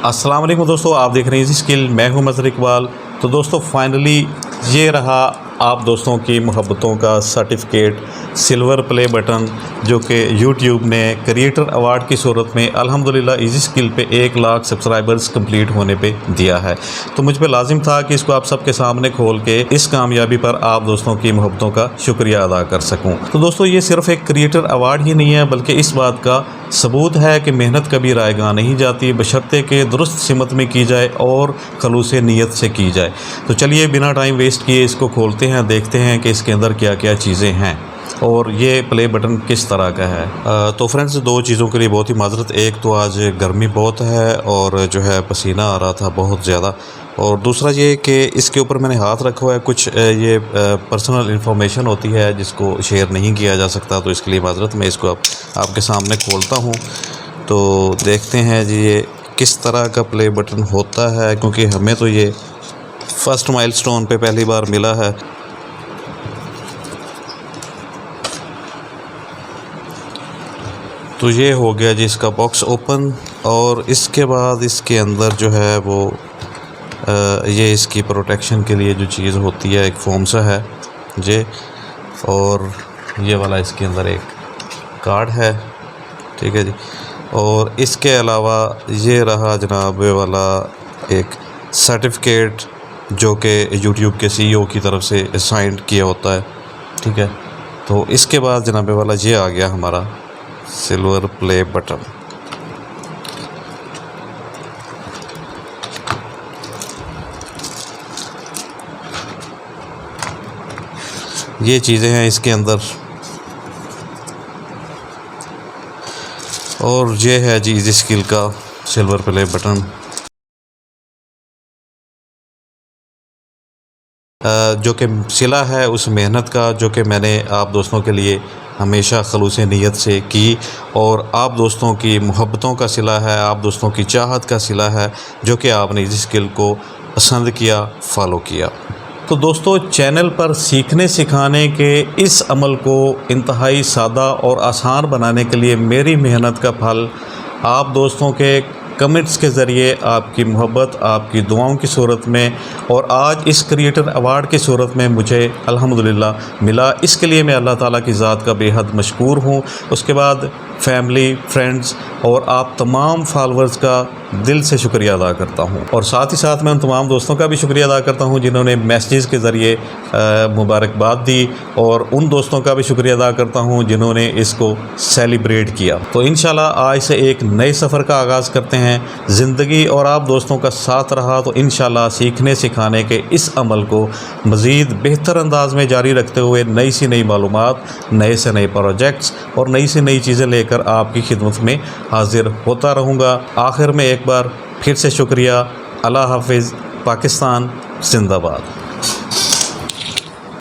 अस्सलाम वालेकुम दोस्तों, आप देख रहे हैं इजी स्किल। मैं हूं मज़हर इकबाल। तो दोस्तों फाइनली ये रहा आप दोस्तों की मोहब्बतों का सर्टिफिकेट, सिल्वर प्ले बटन, जो कि यूट्यूब ने क्रिएटर अवार्ड की सूरत में अल्हम्दुलिल्लाह इजी स्किल पे 1 लाख सब्सक्राइबर्स कंप्लीट होने पे दिया है। तो मुझ पे लाजिम था कि इसको आप सबके सामने खोल के इस कामयाबी पर आप दोस्तों की मोहब्बतों का शुक्रिया अदा कर सकूं। तो दोस्तों ये सिर्फ एक क्रिएटर अवार्ड ही नहीं है, बल्कि इस बात का सबूत है कि मेहनत कभी रायगा नहीं जाती, बशर्ते कि दुरुस्त सिमत में की जाए और खलूस नीयत से की जाए। तो चलिए बिना टाइम वेस्ट किए इसको खोलते हैं, देखते हैं कि इसके अंदर क्या क्या चीज़ें हैं और ये प्ले बटन किस तरह का है। तो फ्रेंड्स, 2 चीज़ों के लिए बहुत ही माजरत। एक तो आज गर्मी बहुत है और जो है पसीना आ रहा था बहुत ज़्यादा, और दूसरा ये कि इसके ऊपर मैंने हाथ रखा हुआ है। कुछ ये पर्सनल इन्फॉर्मेशन होती है जिसको शेयर नहीं किया जा सकता, तो इसके लिए माजरत। मैं इसको आपके सामने खोलता हूँ तो देखते हैं जी ये किस तरह का प्ले बटन होता है, क्योंकि हमें तो ये फर्स्ट माइलस्टोन पे पहली बार मिला है। तो ये हो गया जी इसका बॉक्स ओपन, और इसके बाद इसके अंदर जो है वो ये इसकी प्रोटेक्शन के लिए जो चीज़ होती है, एक फोम सा है ये, और ये वाला इसके अंदर एक कार्ड है, ठीक है जी। और इसके अलावा ये रहा जनाब वाला एक सर्टिफिकेट जो कि यूट्यूब के CEO की तरफ से साइन किया होता है, ठीक है। तो इसके बाद जनाब वाला ये आ गया हमारा सिल्वर प्ले बटन। ये चीज़ें हैं इसके अंदर, और ये है जी इजी स्किल का सिल्वर प्ले बटन, जो कि सिला है उस मेहनत का जो कि मैंने आप दोस्तों के लिए हमेशा खलूस नीयत से की, और आप दोस्तों की मोहब्बतों का सिला है, आप दोस्तों की चाहत का सिला है, जो कि आपने इस स्किल को पसंद किया, फॉलो किया। तो दोस्तों चैनल पर सीखने सिखाने के इस अमल को इंतहाई सादा और आसान बनाने के लिए मेरी मेहनत का फल आप दोस्तों के कमेंट्स के ज़रिए, आपकी मोहब्बत, आपकी दुआओं की सूरत में, और आज इस क्रिएटर अवार्ड की सूरत में मुझे अल्हम्दुलिल्लाह मिला। इसके लिए मैं अल्लाह ताला की ज़ात का बेहद मशकूर हूँ। उसके बाद फैमिली, फ्रेंड्स और आप तमाम फॉलोअर्स का दिल से शुक्रिया अदा करता हूँ, और साथ ही साथ मैं उन तमाम दोस्तों का भी शुक्रिया अदा करता हूँ जिन्होंने मैसेजेस के ज़रिए मुबारकबाद दी, और उन दोस्तों का भी शुक्रिया अदा करता हूँ जिन्होंने इसको सेलिब्रेट किया। तो इंशाल्लाह आज से एक नए सफ़र का आगाज़ करते हैं। ज़िंदगी और आप दोस्तों का साथ रहा तो इंशाल्लाह सीखने सिखाने के इस अमल को मज़ीद बेहतर अंदाज में जारी रखते हुए नई सी नई मालूमात, नए से नए प्रोजेक्ट्स और नई से नई चीज़ें लेकर आपकी खिदमत में हाजिर होता रहूँगा। आखिर में एक बार फिर से शुक्रिया। अल्लाह हाफिज़। पाकिस्तान जिंदाबाद।